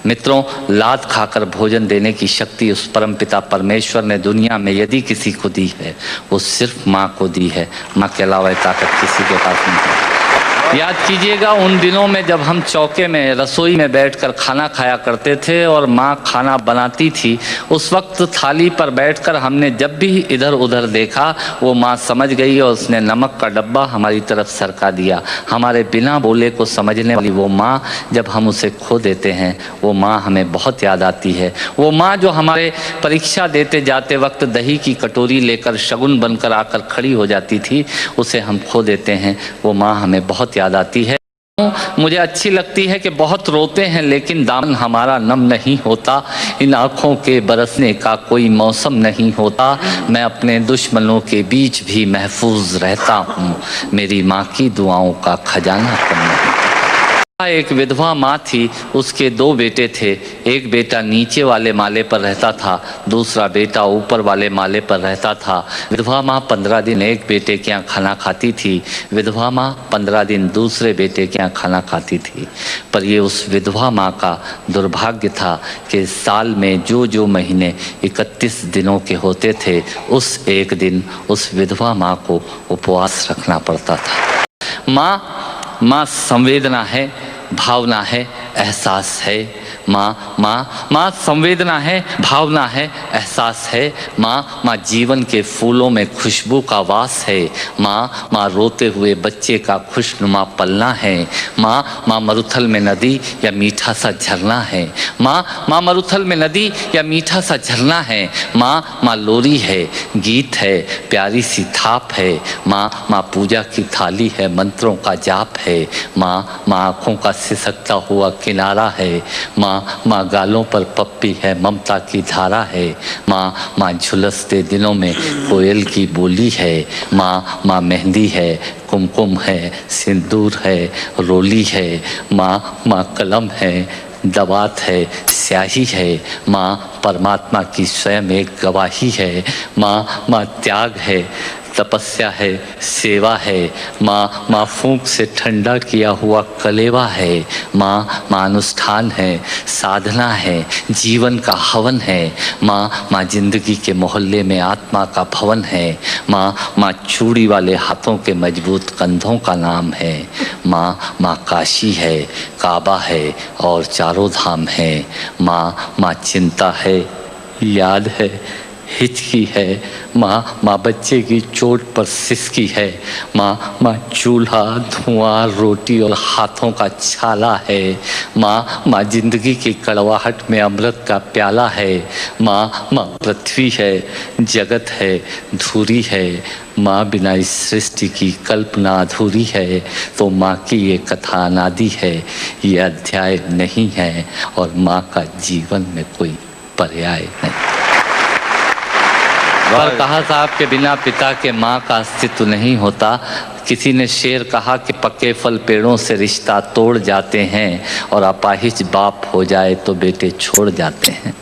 मित्रों, लात खाकर भोजन देने की शक्ति उस परमपिता परमेश्वर ने दुनिया में यदि किसी को दी है, वो सिर्फ माँ को दी है। माँ के अलावा ताकत किसी के पास नहीं है। याद कीजिएगा उन दिनों में जब हम चौके में रसोई में बैठकर खाना खाया करते थे और माँ खाना बनाती थी। उस वक्त थाली पर बैठकर हमने जब भी इधर उधर देखा, वो माँ समझ गई और उसने नमक का डब्बा हमारी तरफ सरका दिया। हमारे बिना बोले को समझने वाली वो माँ, जब हम उसे खो देते हैं, वो माँ हमें बहुत याद आती है। वो माँ जो हमारे परीक्षा देते जाते वक्त दही की कटोरी लेकर शगुन बनकर आकर खड़ी हो जाती थी, उसे हम खो देते हैं। वो माँ हमें बहुत याद आती है। मुझे अच्छी लगती है कि बहुत रोते हैं लेकिन दामन हमारा नम नहीं होता। इन आँखों के बरसने का कोई मौसम नहीं होता। मैं अपने दुश्मनों के बीच भी महफूज रहता हूँ। मेरी माँ की दुआओं का खजाना कम नहीं। एक विधवा माँ थी, उसके 2 बेटे थे। एक बेटा नीचे वाले माले पर रहता था, दूसरा बेटा ऊपर वाले माले पर रहता था। विधवा माँ 15 दिन एक बेटे के यहाँ खाना खाती थी, विधवा माँ 15 दिन दूसरे बेटे के यहाँ खाना खाती थी। पर ये उस विधवा माँ का दुर्भाग्य था कि साल में जो महीने 31 दिनों के होते थे, उस एक दिन उस विधवा माँ को उपवास रखना पड़ता था। माँ संवेदना है, भावना है, एहसास है। माँ संवेदना है, भावना है, एहसास है। माँ जीवन के फूलों में खुशबू का वास है। माँ रोते हुए बच्चे का खुशनुमा पलना है। माँ मरुथल में नदी या मीठा सा झरना है। माँ मरुथल में नदी या मीठा सा झरना है। माँ लोरी है, गीत है, प्यारी सी थाप है। माँ पूजा की थाली है, मंत्रों का जाप है। माँ आँखों का सिसकता हुआ किनारा है। माँ गालों पर पप्पी है, ममता की धारा है। माँ झुलसते दिनों में कोयल की बोली है। माँ मेहंदी है, कुमकुम है, सिंदूर है, रोली है। माँ कलम है, दवात है, स्याही है। माँ परमात्मा की स्वयं एक गवाही है। माँ त्याग है, तपस्या है, सेवा है। माँ फूंक से ठंडा किया हुआ कलेवा है। माँ अनुष्ठान है, साधना है, जीवन का हवन है। माँ जिंदगी के मोहल्ले में आत्मा का भवन है। माँ चूड़ी वाले हाथों के मजबूत कंधों का नाम है। माँ काशी है, काबा है और चारों धाम है। माँ चिंता है, याद है, हिचकी है। माँ बच्चे की चोट पर सिसकी है। माँ चूल्हा, धुआं, रोटी और हाथों का छाला है। माँ जिंदगी की कड़वाहट में अमृत का प्याला है। माँ पृथ्वी है, जगत है, धूरी है। माँ बिना इस सृष्टि की कल्पना अधूरी है। तो माँ की ये कथा अनादि है, ये अध्याय नहीं है और माँ का जीवन में कोई पर्याय नहीं। और कहा साहब के बिना पिता के माँ का अस्तित्व नहीं होता। किसी ने शेर कहा कि पक्के फल पेड़ों से रिश्ता तोड़ जाते हैं और अपाहिज बाप हो जाए तो बेटे छोड़ जाते हैं।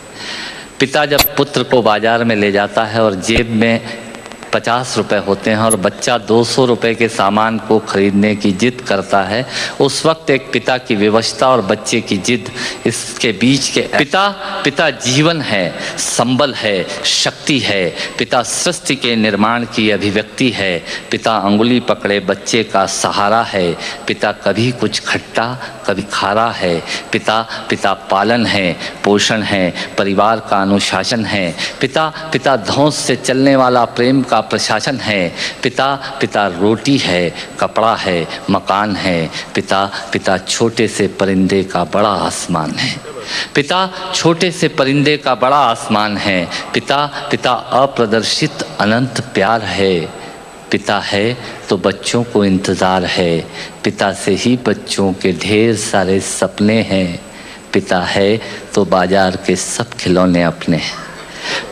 पिता जब पुत्र को बाजार में ले जाता है और जेब में 50 रुपए होते हैं और बच्चा 200 रुपए के सामान को खरीदने की जिद करता है, उस वक्त एक पिता की विवशता और बच्चे की जिद, इसके बीच के पिता जीवन है, संबल है, शक्ति है। पिता सृष्टि के निर्माण की अभिव्यक्ति है। पिता अंगुली पकड़े बच्चे का सहारा है। पिता कभी कुछ खट्टा कभी खारा है। पिता पालन है, पोषण है, परिवार का अनुशासन है। पिता धौंस से चलने वाला प्रेम का प्रशासन है। पिता रोटी है, कपड़ा है, मकान है। पिता छोटे से परिंदे का बड़ा आसमान है। पिता छोटे से परिंदे का बड़ा आसमान है। पिता अप्रदर्शित अनंत प्यार है। पिता है तो बच्चों को इंतज़ार है। पिता से ही बच्चों के ढेर सारे सपने हैं। पिता है तो बाजार के सब खिलौने अपने हैं।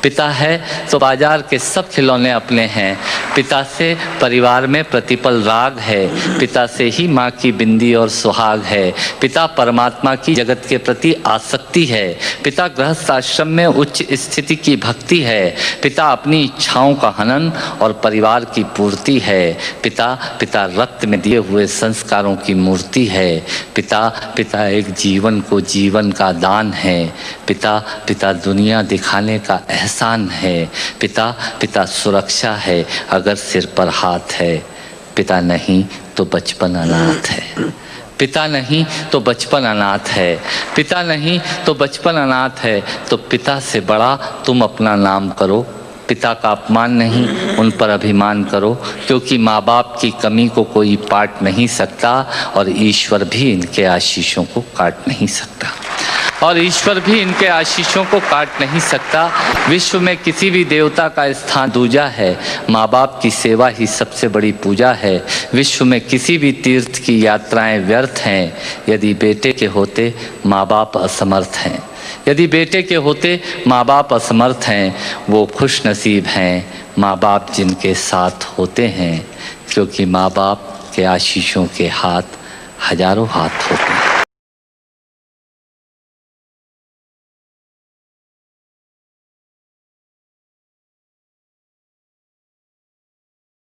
पिता है तो बाजार के सब खिलौने अपने हैं। पिता से परिवार में प्रतिपल राग है, पिता से ही माँ की बिंदी और सुहाग है, पिता परमात्मा की जगत के प्रति आसक्ति है, पिता गृहस्थ आश्रम में उच्च स्थिति की भक्ति है, पिता अपनी इच्छाओं का हनन और परिवार की पूर्ति है, पिता रक्त में दिए हुए संस्कारों की मूर्ति है, पिता एक जीवन को जीवन का दान है, पिता दुनिया दिखाने का एहसान है, पिता सुरक्षा है अगर सिर पर हाथ है, पिता नहीं तो बचपन अनाथ है, पिता नहीं तो बचपन अनाथ है, पिता नहीं तो बचपन अनाथ है। तो पिता से बड़ा तुम अपना नाम करो, पिता का अपमान नहीं उन पर अभिमान करो, क्योंकि माँ बाप की कमी को कोई पाट नहीं सकता और ईश्वर भी इनके आशीषों को काट नहीं सकता, और ईश्वर भी इनके आशीषों को काट नहीं सकता। विश्व में किसी भी देवता का स्थान दूजा है, माँ बाप की सेवा ही सबसे बड़ी पूजा है। विश्व में किसी भी तीर्थ की यात्राएं व्यर्थ हैं यदि बेटे के होते माँ बाप असमर्थ हैं, यदि बेटे के होते माँ बाप असमर्थ हैं। वो खुश नसीब हैं माँ बाप जिनके साथ होते हैं, क्योंकि माँ बाप के आशीषों के हाथ हजारों हाथ होते हैं।